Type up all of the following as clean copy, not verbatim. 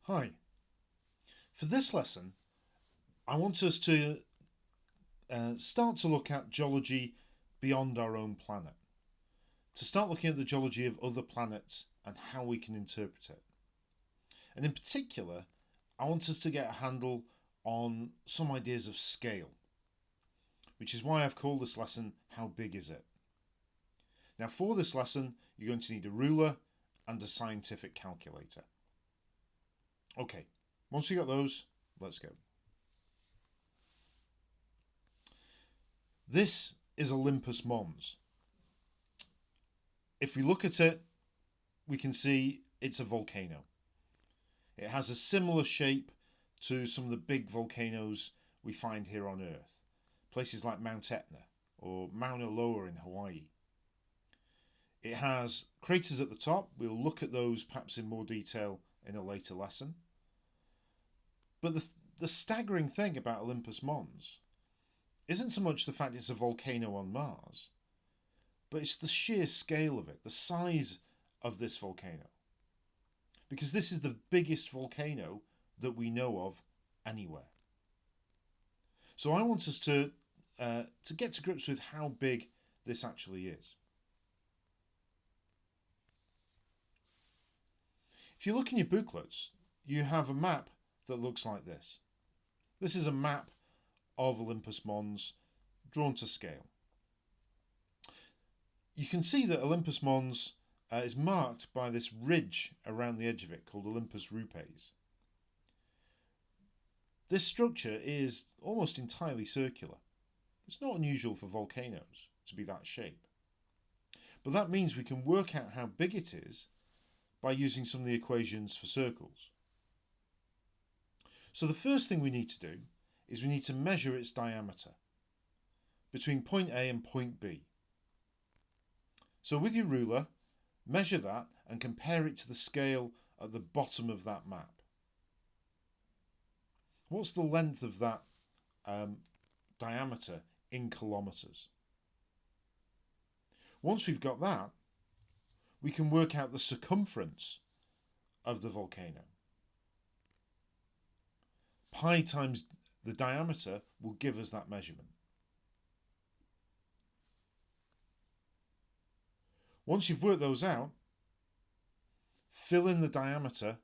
Hi. For this lesson, I want us to start to look at geology beyond our own planet. To start looking at the geology of other planets and how we can interpret it. And in particular, I want us to get a handle on some ideas of scale, which is why I've called this lesson, How Big Is It? Now, for this lesson, you're going to need a ruler and a scientific calculator. Okay, once we got those, let's go. This is Olympus Mons. If we look at it, we can see it's a volcano. It has a similar shape to some of the big volcanoes we find here on Earth. Places like Mount Etna or Mauna Loa in Hawaii. It has craters at the top. We'll look at those perhaps in more detail in a later lesson. But the staggering thing about Olympus Mons isn't so much the fact it's a volcano on Mars, but it's the sheer scale of it, the size of this volcano. Because this is the biggest volcano that we know of anywhere. So I want us to get to grips with how big this actually is. If you look in your booklets, you have a map that looks like this. This is a map of Olympus Mons drawn to scale. You can see that Olympus Mons is marked by this ridge around the edge of it called Olympus Rupes. This structure is almost entirely circular. It's not unusual for volcanoes to be that shape. But that means we can work out how big it is by using some of the equations for circles. So the first thing we need to do is we need to measure its diameter between point A and point B. So with your ruler, measure that and compare it to the scale at the bottom of that map. What's the length of that diameter in kilometres? Once we've got that, we can work out the circumference of the volcano. Pi times the diameter will give us that measurement. Once you've worked those out, fill in the diameter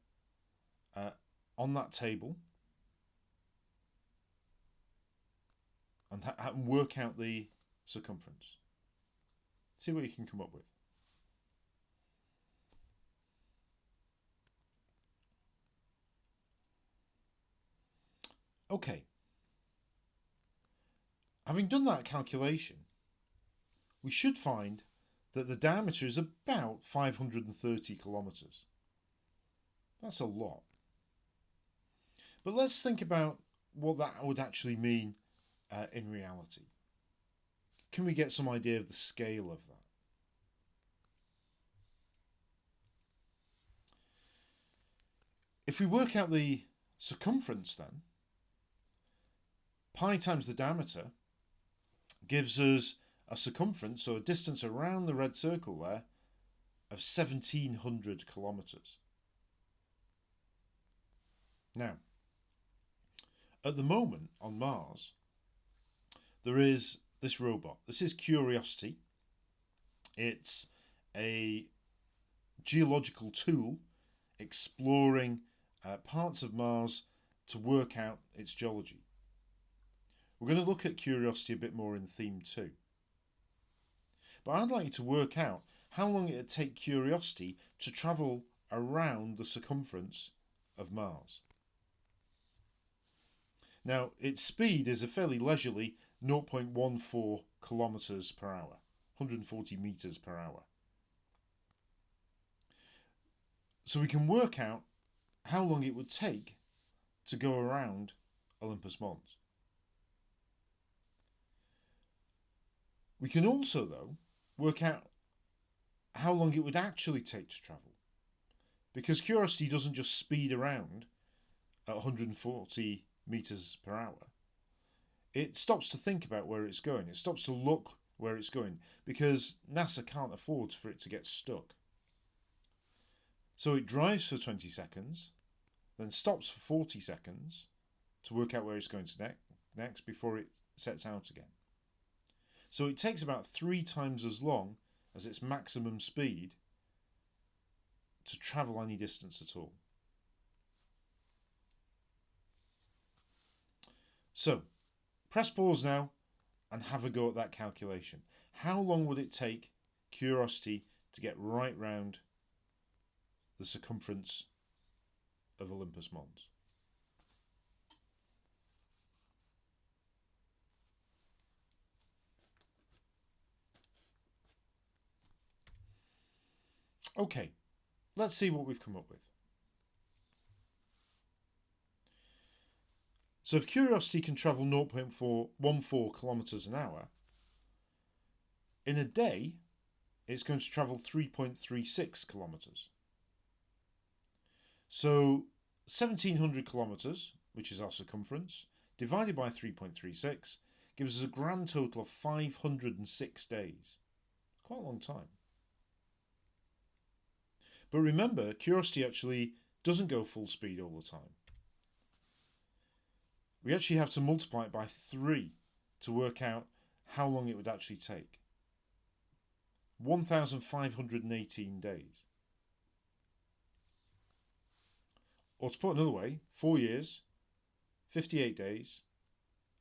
on that table and work out the circumference. See what you can come up with. Okay. Having done that calculation, we should find that the diameter is about 530 kilometres. That's a lot. But let's think about what that would actually mean in reality. Can we get some idea of the scale of that? If we work out the circumference then, pi times the diameter gives us a circumference, so a distance around the red circle there, of 1700 kilometres. Now, at the moment on Mars, there is this robot. This is Curiosity. It's a geological tool exploring parts of Mars to work out its geology. We're going to look at Curiosity a bit more in theme 2. But I'd like you to work out how long it would take Curiosity to travel around the circumference of Mars. Now, its speed is a fairly leisurely 0.14 kilometres per hour, 140 metres per hour. So we can work out how long it would take to go around Olympus Mons. We can also, though, work out how long it would actually take to travel. Because Curiosity doesn't just speed around at 140 metres per hour. It stops to think about where it's going. It stops to look where it's going because NASA can't afford for it to get stuck. So it drives for 20 seconds, then stops for 40 seconds to work out where it's going to next before it sets out again. So it takes about 3 times as long as its maximum speed to travel any distance at all. So press pause now and have a go at that calculation. How long would it take Curiosity to get right round the circumference of Olympus Mons? Okay, let's see what we've come up with. So if Curiosity can travel 0.14 kilometres an hour, in a day it's going to travel 3.36 kilometres. So 1700 kilometres, which is our circumference, divided by 3.36 gives us a grand total of 506 days. Quite a long time. But remember, Curiosity actually doesn't go full speed all the time. We actually have to multiply it by 3 to work out how long it would actually take. 1,518 days. Or to put another way, 4 years, 58 days,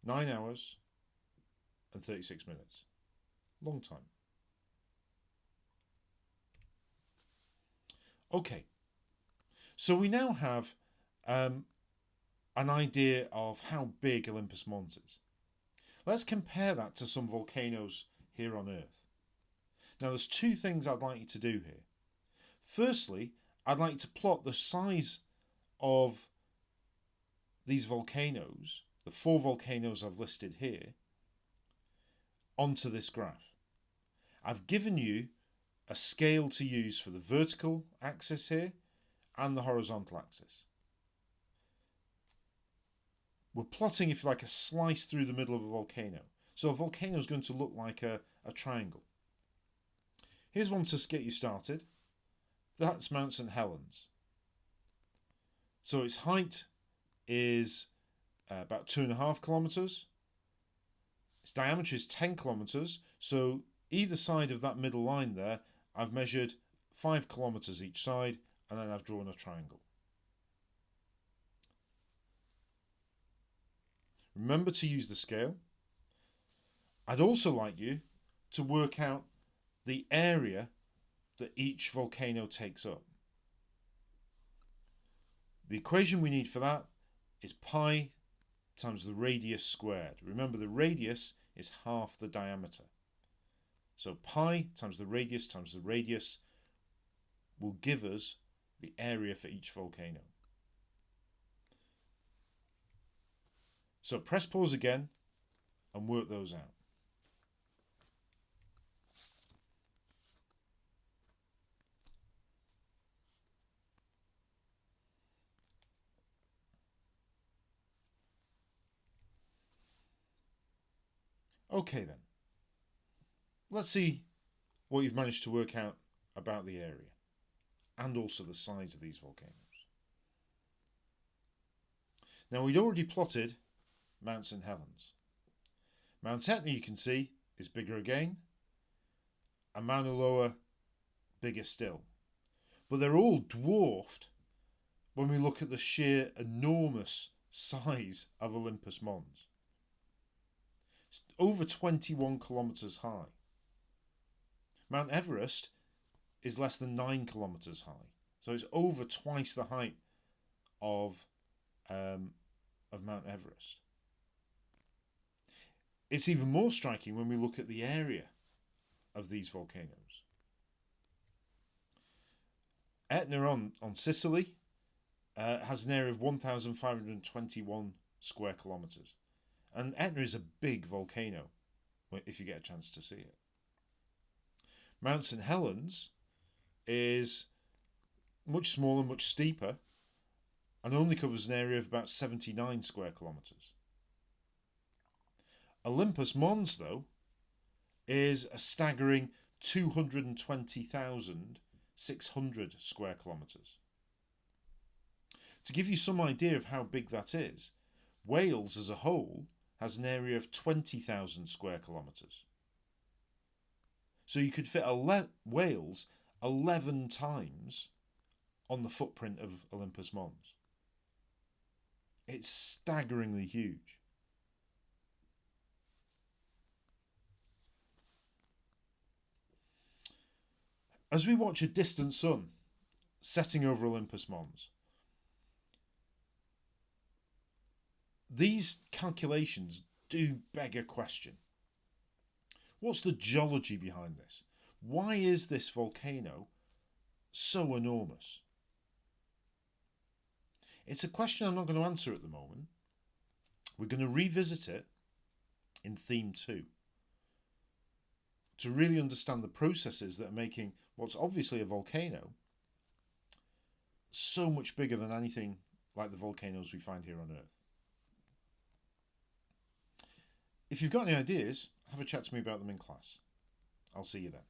9 hours and 36 minutes. Long time. Okay, so we now have an idea of how big Olympus Mons is. Let's compare that to some volcanoes here on Earth. Now there's 2 things I'd like you to do here. Firstly, I'd like to plot the size of these volcanoes, the 4 volcanoes I've listed here, onto this graph. I've given you a scale to use for the vertical axis here and the horizontal axis. We're plotting, if you like, a slice through the middle of a volcano. So a volcano is going to look like a triangle. Here's one to get you started. That's Mount St. Helens. So its height is about 2.5 kilometres. Its diameter is 10 kilometres. So either side of that middle line there, I've measured 5 kilometres each side, and then I've drawn a triangle. Remember to use the scale. I'd also like you to work out the area that each volcano takes up. The equation we need for that is pi times the radius squared. Remember, the radius is half the diameter. So pi times the radius will give us the area for each volcano. So press pause again and work those out. Okay then, let's see what you've managed to work out about the area and also the size of these volcanoes. Now we'd already plotted Mount St. Helens. Mount Etna, you can see, is bigger again, and Mauna Loa bigger still. But they're all dwarfed when we look at the sheer enormous size of Olympus Mons. It's over 21 kilometres high. Mount Everest is less than 9 kilometres high. So it's over twice the height of Mount Everest. It's even more striking when we look at the area of these volcanoes. Etna on Sicily has an area of 1,521 square kilometres. And Etna is a big volcano, if you get a chance to see it. Mount St. Helens is much smaller, much steeper, and only covers an area of about 79 square kilometres. Olympus Mons, though, is a staggering 220,600 square kilometres. To give you some idea of how big that is, Wales as a whole has an area of 20,000 square kilometres. So you could fit Wales 11 times on the footprint of Olympus Mons. It's staggeringly huge. As we watch a distant sun setting over Olympus Mons, these calculations do beg a question. What's the geology behind this? Why is this volcano so enormous? It's a question I'm not going to answer at the moment. We're going to revisit it in theme 2 to really understand the processes that are making what's obviously a volcano so much bigger than anything like the volcanoes we find here on Earth. If you've got any ideas, have a chat to me about them in class. I'll see you then.